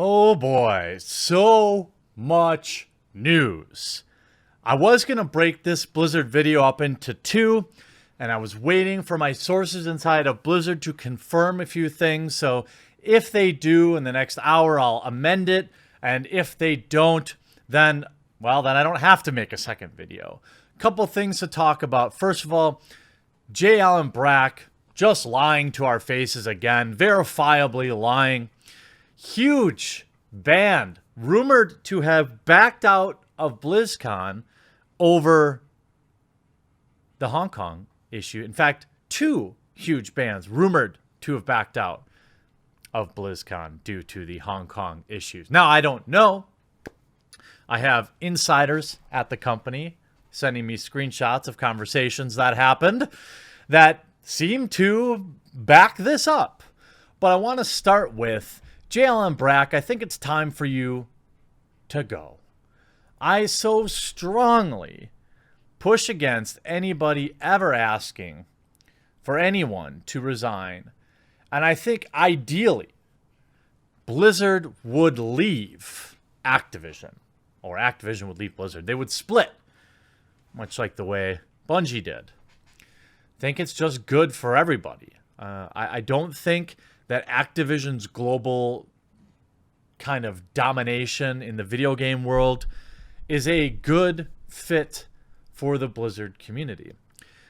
Oh boy, so much news. I was going to break this Blizzard video up into two, and I was waiting for my sources inside of Blizzard to confirm a few things. So if they do in the next hour, I'll amend it. And if they don't, then I don't have to make a second video. A couple things to talk about. First of all, JL and Brack just lying to our faces again, verifiably lying. Huge band, rumored to have backed out of BlizzCon over the Hong Kong issue. In fact, two huge bands rumored to have backed out of BlizzCon due to the Hong Kong issues. Now, I don't know. I have insiders at the company sending me screenshots of conversations that happened that seem to back this up. But I want to start with JL and Brack. I think it's time for you to go. I so strongly push against anybody ever asking for anyone to resign. And I think ideally, Blizzard would leave Activision, or Activision would leave Blizzard. They would split, much like the way Bungie did. I think it's just good for everybody. I don't think that Activision's global kind of domination in the video game world is a good fit for the Blizzard community.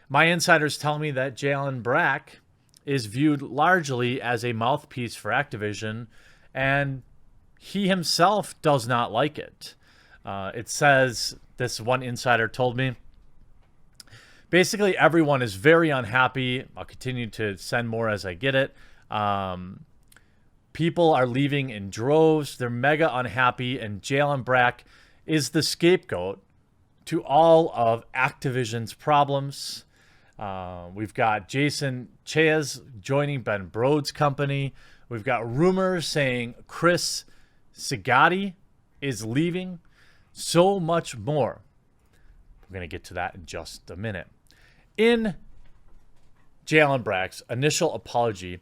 My insiders tell me that Jalen Brack is viewed largely as a mouthpiece for Activision, and he himself does not like it. It says, this one insider told me, basically everyone is very unhappy. I'll continue to send more as I get it. People are leaving in droves. They're mega unhappy, and Jalen Brack is the scapegoat to all of Activision's problems. We've got Jason Chayes joining Ben Brode's company. We've got rumors saying Chris Sigati is leaving. So much more. We're going to get to that in just a minute. In Jalen Brack's initial apology,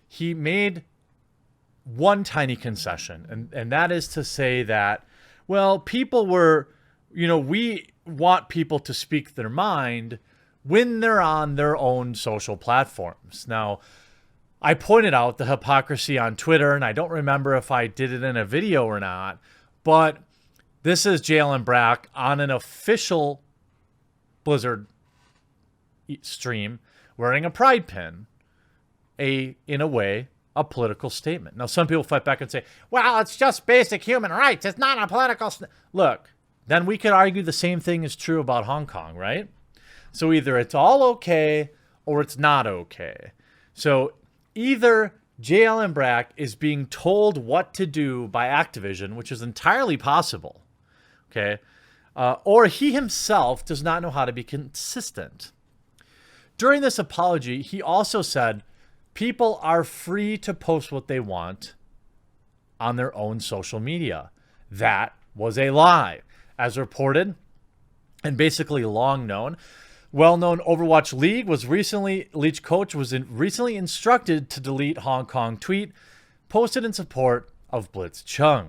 he made one tiny concession, and that is to say that, well, people were, we want people to speak their mind when they're on their own social platforms. Now, I pointed out the hypocrisy on Twitter, and I don't remember if I did it in a video or not, but this is Jalen Brack on an official Blizzard stream wearing a pride pin, in a way, a political statement. Now, some people fight back and say, well, it's just basic human rights. It's not a political... Look, then we could argue the same thing is true about Hong Kong, right? So either it's all okay or it's not okay. So either JL Brack is being told what to do by Activision, which is entirely possible, okay, or he himself does not know how to be consistent. During this apology, he also said, people are free to post what they want on their own social media. That was a lie. As reported, and basically long known, well-known Overwatch League coach was recently instructed to delete Hong Kong tweet posted in support of Blitzcon.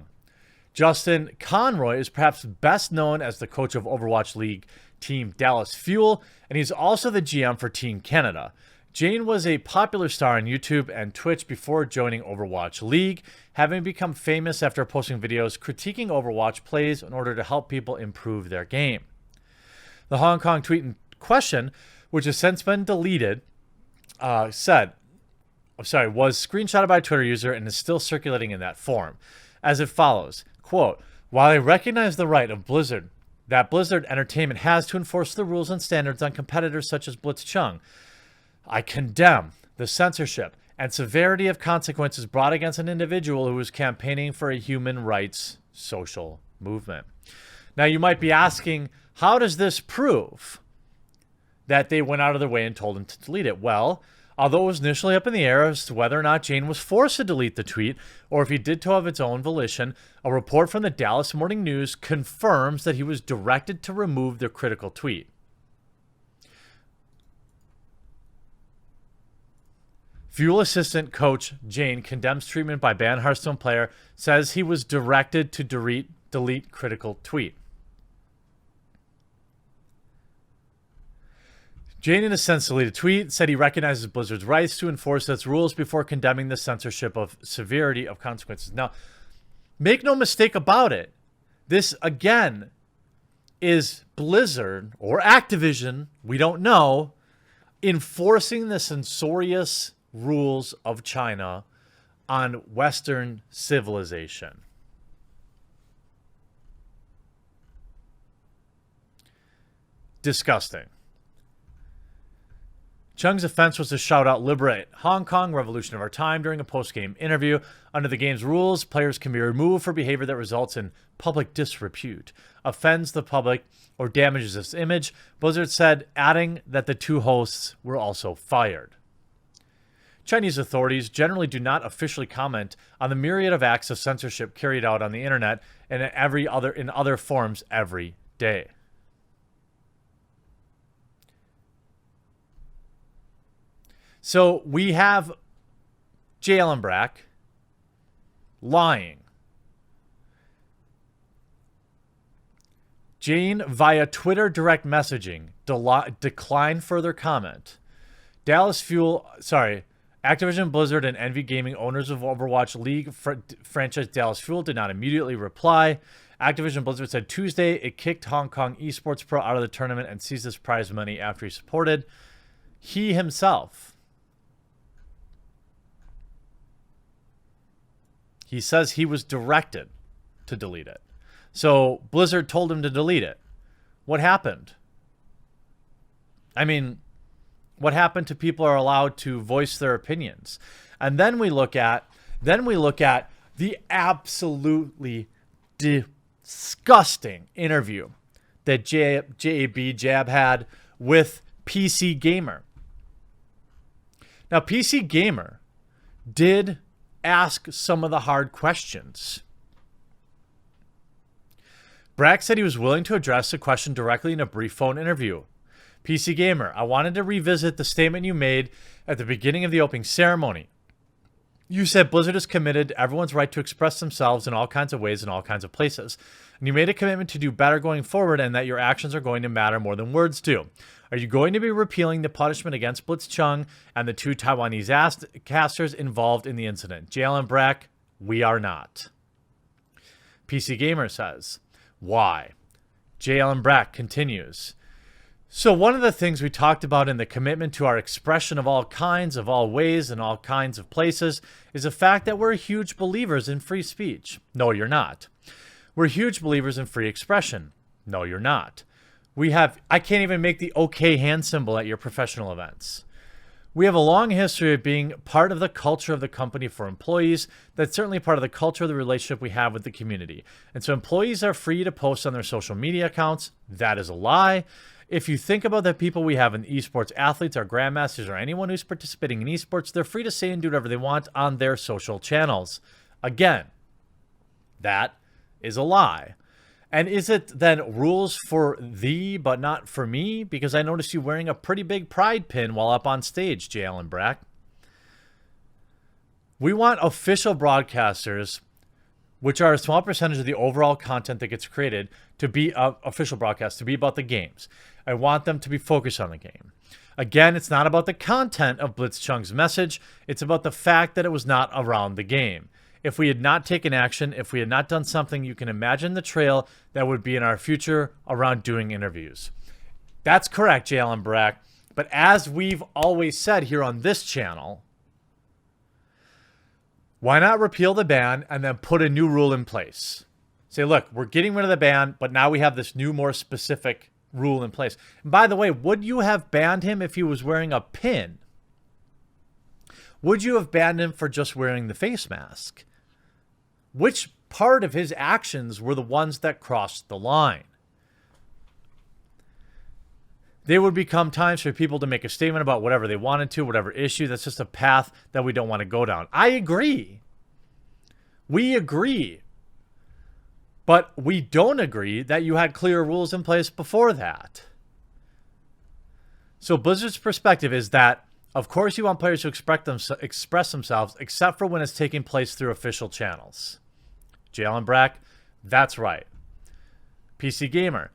Justin Conroy is perhaps best known as the coach of Overwatch League team Dallas Fuel, and he's also the GM for Team Canada. Jane was a popular star on YouTube and Twitch before joining Overwatch League, having become famous after posting videos critiquing Overwatch plays in order to help people improve their game. The Hong Kong tweet in question, which has since been deleted, was screenshotted by a Twitter user and is still circulating in that form, as it follows, quote, while I recognize the right of Blizzard Entertainment has to enforce the rules and standards on competitors such as Blitzcon, I condemn the censorship and severity of consequences brought against an individual who is campaigning for a human rights social movement. Now, you might be asking, how does this prove that they went out of their way and told him to delete it? Well, although it was initially up in the air as to whether or not Jane was forced to delete the tweet or if he did so of its own volition, a report from the Dallas Morning News confirms that he was directed to remove the critical tweet. Fuel assistant coach Jane condemns treatment by banned Hearthstone player, says he was directed to delete critical tweet. Jane, in a sense, deleted a tweet, said he recognizes Blizzard's rights to enforce its rules before condemning the censorship of severity of consequences. Now, make no mistake about it. This, again, is Blizzard or Activision, we don't know, enforcing the censorious rules of China on Western civilization. Disgusting. Chung's offense was to shout out "Liberate Hong Kong, revolution of our time" during a post-game interview. Under the game's rules, players can be removed for behavior that results in public disrepute, offends the public, or damages its image, Blizzard said, adding that the two hosts were also fired. Chinese authorities generally do not officially comment on the myriad of acts of censorship carried out on the internet and in other forms every day. So we have Jalen Brack lying. Jane, via Twitter direct messaging, declined further comment. Activision Blizzard and Envy Gaming, owners of Overwatch League franchise Dallas Fuel, did not immediately reply. Activision Blizzard said Tuesday it kicked Hong Kong esports pro out of the tournament and seized his prize money after he supported. He himself. He says he was directed to delete it. So Blizzard told him to delete it. What happened? I mean, what happened to people are allowed to voice their opinions? And then we look at the absolutely disgusting interview that Jab had with PC Gamer. Now, PC Gamer did ask some of the hard questions. Brack said he was willing to address the question directly in a brief phone interview. PC Gamer, I wanted to revisit the statement you made at the beginning of the opening ceremony. You said Blizzard is committed to everyone's right to express themselves in all kinds of ways in all kinds of places. And you made a commitment to do better going forward and that your actions are going to matter more than words do. Are you going to be repealing the punishment against Blitzchung and the two Taiwanese casters involved in the incident? Jalen Brack, we are not. PC Gamer says, why? Jalen Brack continues. So one of the things we talked about in the commitment to our expression of all kinds, of all ways, and all kinds of places is the fact that we're huge believers in free speech. No, you're not. We're huge believers in free expression. No, you're not. I can't even make the OK hand symbol at your professional events. We have a long history of being part of the culture of the company for employees. That's certainly part of the culture of the relationship we have with the community. And so employees are free to post on their social media accounts. That is a lie. If you think about the people we have in esports, athletes, our grandmasters, or anyone who's participating in esports, they're free to say and do whatever they want on their social channels. Again, that is a lie. And is it then rules for thee but not for me? Because I noticed you wearing a pretty big pride pin while up on stage, Jalen Brack. We want official broadcasters, which are a small percentage of the overall content that gets created, to be official broadcasts, to be about the games. I want them to be focused on the game. Again, it's not about the content of Blitzchung's message. It's about the fact that it was not around the game. If we had not taken action, if we had not done something, you can imagine the trail that would be in our future around doing interviews. That's correct, Jalen Brack. But as we've always said here on this channel, why not repeal the ban and then put a new rule in place? Say, look, we're getting rid of the ban, but now we have this new, more specific rule in place. And by the way, would you have banned him if he was wearing a pin? Would you have banned him for just wearing the face mask? Which part of his actions were the ones that crossed the line? There would become times for people to make a statement about whatever they wanted to, whatever issue. That's just a path that we don't want to go down. I agree. We agree. But we don't agree that you had clear rules in place before that. So Blizzard's perspective is that Of course, you want players to express themselves, except for when it's taking place through official channels. Jalen Brack, that's right. PC Gamer,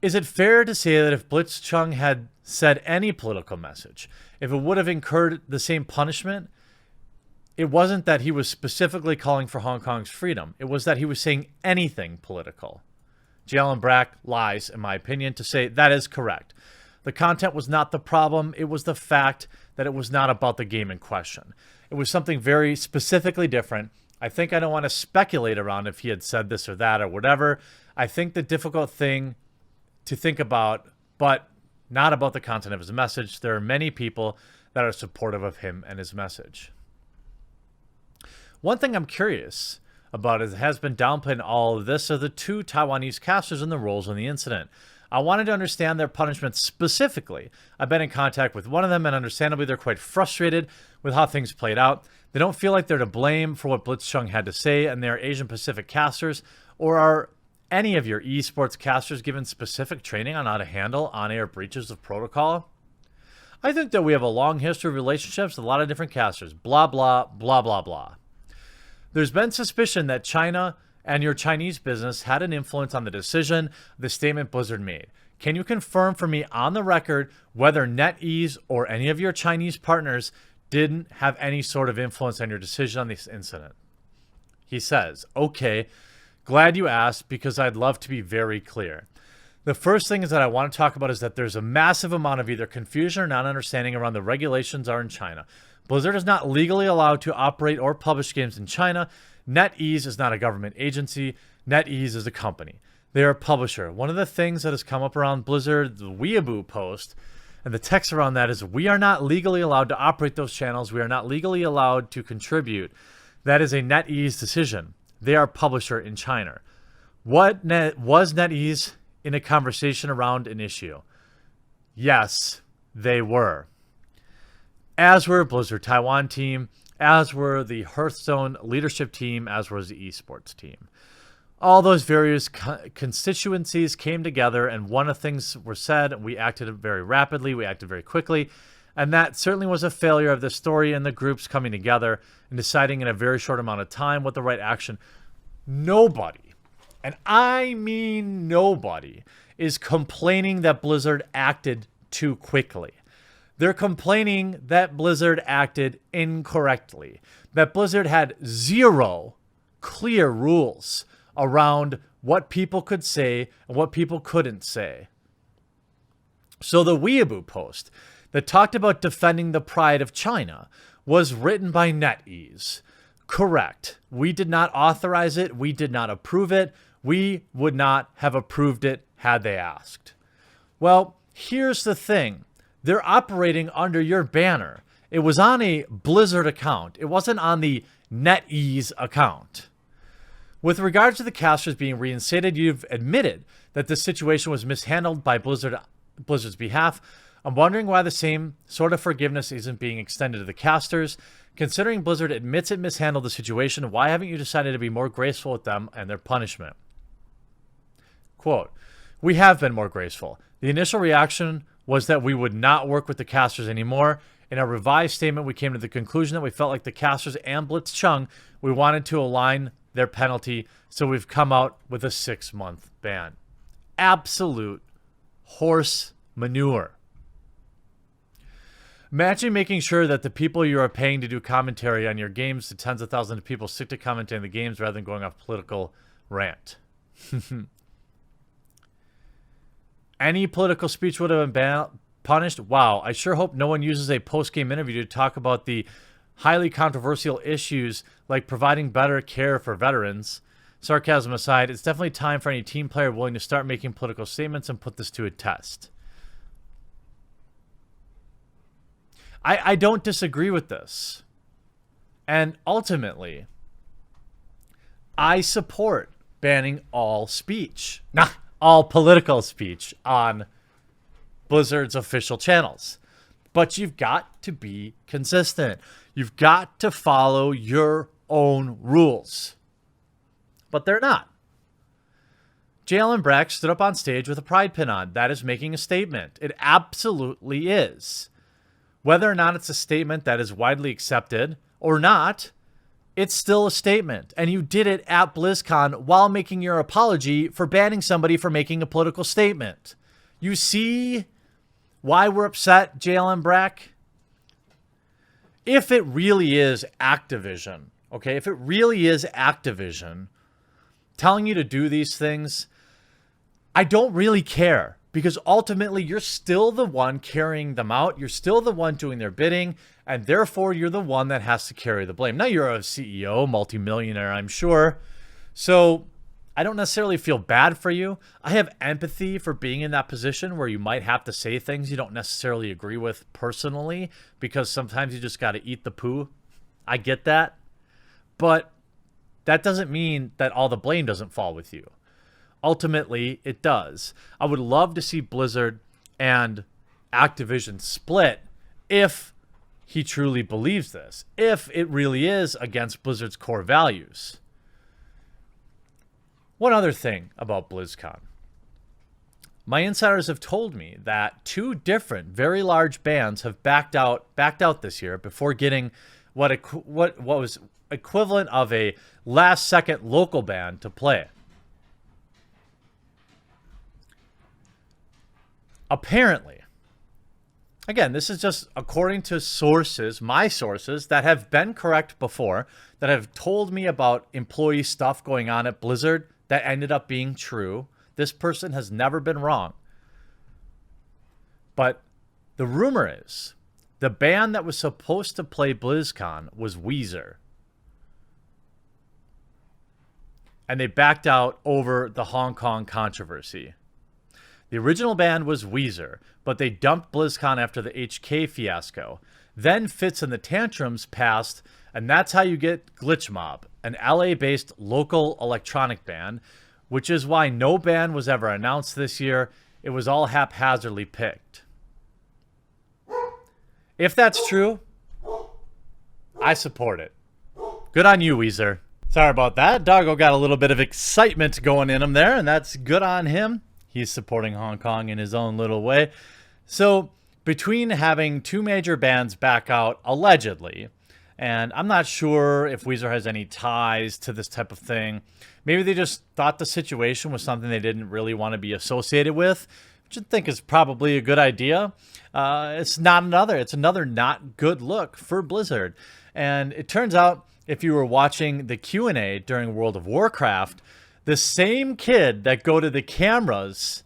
is it fair to say that if Blitzcon had said any political message, if it would have incurred the same punishment, it wasn't that he was specifically calling for Hong Kong's freedom. It was that he was saying anything political. Jalen Brack lies, in my opinion, to say that is correct. The content was not the problem. It was the fact that it was not about the game in question. It was something very specifically different. I think I don't want to speculate around if he had said this or that or whatever. I think the difficult thing to think about, but not about the content of his message. There are many people that are supportive of him and his message. One thing I'm curious about is has been downplaying all of this are the two Taiwanese casters and the roles in the incident. I wanted to understand their punishment specifically. I've been in contact with one of them, and understandably, they're quite frustrated with how things played out. They don't feel like they're to blame for what Blitzcon had to say, and they're Asian Pacific casters. Or are any of your esports casters given specific training on how to handle on-air breaches of protocol? I think that we have a long history of relationships with a lot of different casters. Blah, blah, blah, blah, blah. There's been suspicion that China and your Chinese business had an influence on the decision, the statement Blizzard made. Can you confirm for me on the record whether NetEase or any of your Chinese partners didn't have any sort of influence on your decision on this incident? He says, okay, glad you asked because I'd love to be very clear. The first thing is that I want to talk about is that there's a massive amount of either confusion or non-understanding around the regulations are in China. Blizzard is not legally allowed to operate or publish games in China. NetEase is not a government agency. NetEase is a company. They are a publisher. One of the things that has come up around Blizzard, the Weeaboo post, and the text around that is we are not legally allowed to operate those channels. We are not legally allowed to contribute. That is a NetEase decision. They are a publisher in China. Was NetEase in a conversation around an issue? Yes, they were. As were Blizzard Taiwan team, as were the Hearthstone leadership team, as was the esports team. All those various constituencies came together, and one of the things were said. We acted very rapidly. We acted very quickly. And that certainly was a failure of the story and the groups coming together and deciding in a very short amount of time what the right action. Nobody, and I mean nobody, is complaining that Blizzard acted too quickly. They're complaining that Blizzard acted incorrectly, that Blizzard had zero clear rules around what people could say and what people couldn't say. So the Weeaboo post that talked about defending the pride of China was written by NetEase. Correct. We did not authorize it. We did not approve it. We would not have approved it had they asked. Well, here's the thing. They're operating under your banner. It was on a Blizzard account. It wasn't on the NetEase account. With regards to the casters being reinstated, you've admitted that this situation was mishandled by Blizzard's behalf. I'm wondering why the same sort of forgiveness isn't being extended to the casters. Considering Blizzard admits it mishandled the situation, why haven't you decided to be more graceful with them and their punishment? Quote, we have been more graceful. The initial reaction was that we would not work with the casters anymore. In a revised statement, we came to the conclusion that we felt like the casters and Blitzcon, we wanted to align their penalty, so we've come out with a 6-month ban. Absolute horse manure. Imagine making sure that the people you are paying to do commentary on your games, the tens of thousands of people, stick to commenting the games rather than going off political rant. Any political speech would have been punished? Wow, I sure hope no one uses a post-game interview to talk about the highly controversial issues like providing better care for veterans. Sarcasm aside, it's definitely time for any team player willing to start making political statements and put this to a test. I don't disagree with this. And ultimately, I support banning all speech. Nah, all political speech on Blizzard's official channels. But you've got to be consistent. You've got to follow your own rules. But they're not. Jalen Brack stood up on stage with a pride pin on. That is making a statement. It absolutely is. Whether or not it's a statement that is widely accepted or not, it's still a statement. And you did it at BlizzCon while making your apology for banning somebody for making a political statement. You see why we're upset, JL and Brack? If it really is Activision, okay, if it really is Activision telling you to do these things, I don't really care, because ultimately you're still the one carrying them out. You're still the one doing their bidding, and therefore you're the one that has to carry the blame. Now, you're a CEO, multimillionaire, I'm sure. So I don't necessarily feel bad for you. I have empathy for being in that position where you might have to say things you don't necessarily agree with personally, because sometimes you just got to eat the poo. I get that. But that doesn't mean that all the blame doesn't fall with you. Ultimately, it does. I would love to see Blizzard and Activision split if he truly believes this, if it really is against Blizzard's core values. One other thing about BlizzCon. My insiders have told me that 2 different, very large bands have backed out this year before getting what was equivalent of a last-second local band to play. Apparently, again, this is just according to sources, my sources, that have been correct before, that have told me about employee stuff going on at Blizzard that ended up being true. This person has never been wrong. But the rumor is the band that was supposed to play BlizzCon was Weezer. And they backed out over the Hong Kong controversy. The original band was Weezer, but they dumped BlizzCon after the HK fiasco. Then Fits and the Tantrums passed, and that's how you get Glitch Mob, an LA-based local electronic band, which is why no band was ever announced this year. It was all haphazardly picked. If that's true, I support it. Good on you, Weezer. Sorry about that. Doggo got a little bit of excitement going in him there, and that's good on him. He's supporting Hong Kong in his own little way. So between having 2 major bands back out, allegedly, and I'm not sure if Weezer has any ties to this type of thing. Maybe they just thought the situation was something they didn't really want to be associated with, which I think is probably a good idea. It's another not good look for Blizzard. And it turns out, if you were watching the Q&A during World of Warcraft, the same kid that go to the cameras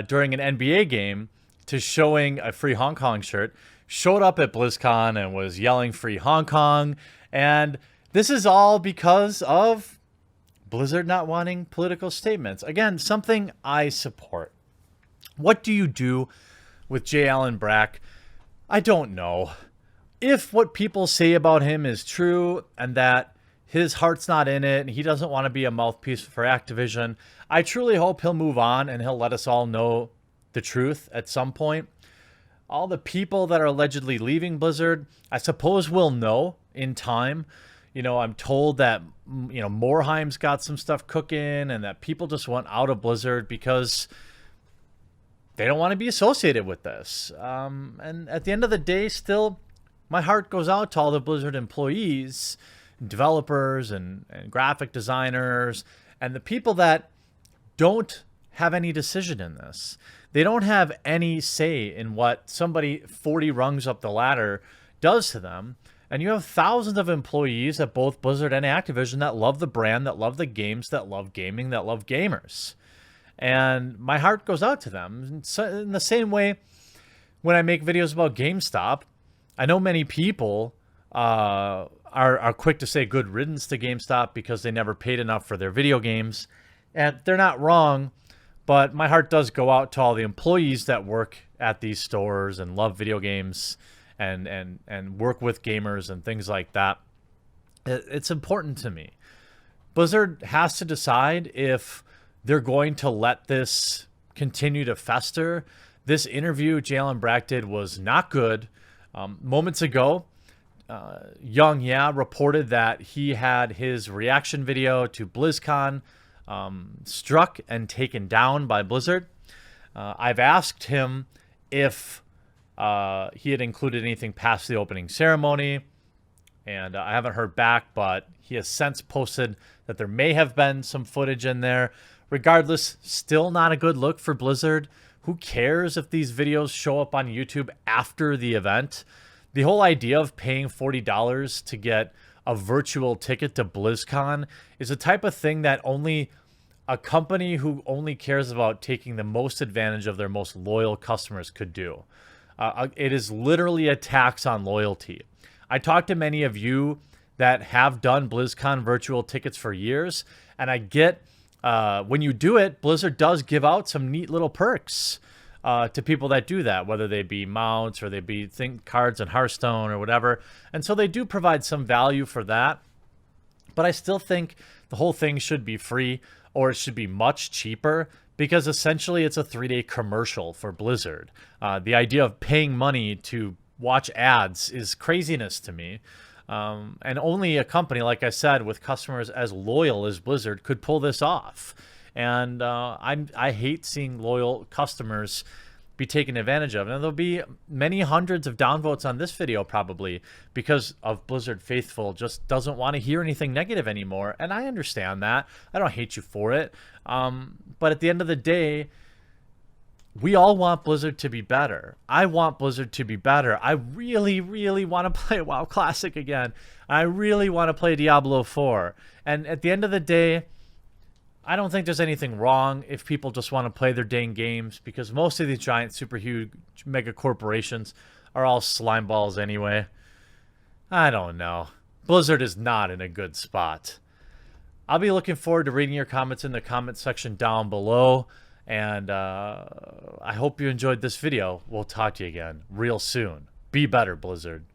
during an NBA game to showing a Free Hong Kong shirt showed up at BlizzCon and was yelling Free Hong Kong. And this is all because of Blizzard not wanting political statements. Again, something I support. What do you do with J. Allen Brack? I don't know. If what people say about him is true and that his heart's not in it and he doesn't want to be a mouthpiece for Activision, I truly hope he'll move on and he'll let us all know the truth at some point. All the people that are allegedly leaving Blizzard, I suppose we'll know in time. You know, I'm told that, you know, Morheim's got some stuff cooking and that people just want out of Blizzard because they don't want to be associated with this. And at the end of the day, still, my heart goes out to all the Blizzard employees, developers and graphic designers, and the people that don't have any decision in this. They don't have any say in what somebody 40 rungs up the ladder does to them. And you have thousands of employees at both Blizzard and Activision that love the brand, that love the games, that love gaming, that love gamers. And my heart goes out to them. So in the same way, when I make videos about GameStop, I know many people are quick to say good riddance to GameStop because they never paid enough for their video games. And they're not wrong, but my heart does go out to all the employees that work at these stores and love video games and work with gamers and things like that. It's important to me. Blizzard has to decide if they're going to let this continue to fester. This interview Jalen Brack did was not good. Moments ago, YongYea reported that he had his reaction video to BlizzCon struck and taken down by Blizzard. I've asked him if he had included anything past the opening ceremony, and I haven't heard back, but he has since posted that there may have been some footage in there. Regardless, still not a good look for Blizzard. Who cares if these videos show up on YouTube after the event? The whole idea of paying $40 to get a virtual ticket to Blizzcon is a type of thing that only a company who only cares about taking the most advantage of their most loyal customers could do. It is literally a tax on loyalty. I talked to many of you that have done BlizzCon virtual tickets for years, and I get when you do it, Blizzard does give out some neat little perks to people that do that, whether they be mounts or they be cards in Hearthstone or whatever. And so they do provide some value for that. But I still think the whole thing should be free, or it should be much cheaper, because essentially it's a 3-day commercial for Blizzard. The idea of paying money to watch ads is craziness to me. And only a company, like I said, with customers as loyal as Blizzard could pull this off. And I hate seeing loyal customers be taken advantage of. And there'll be many hundreds of downvotes on this video probably because of Blizzard Faithful just doesn't want to hear anything negative anymore. And I understand that. I don't hate you for it. But at the end of the day, we all want Blizzard to be better. I want Blizzard to be better. I really, really want to play WoW Classic again. I really want to play Diablo 4. And at the end of the day, I don't think there's anything wrong if people just want to play their dang games, because most of these giant, super huge mega corporations are all slime balls anyway. I don't know. Blizzard is not in a good spot. I'll be looking forward to reading your comments in the comment section down below. And I hope you enjoyed this video. We'll talk to you again real soon. Be better, Blizzard.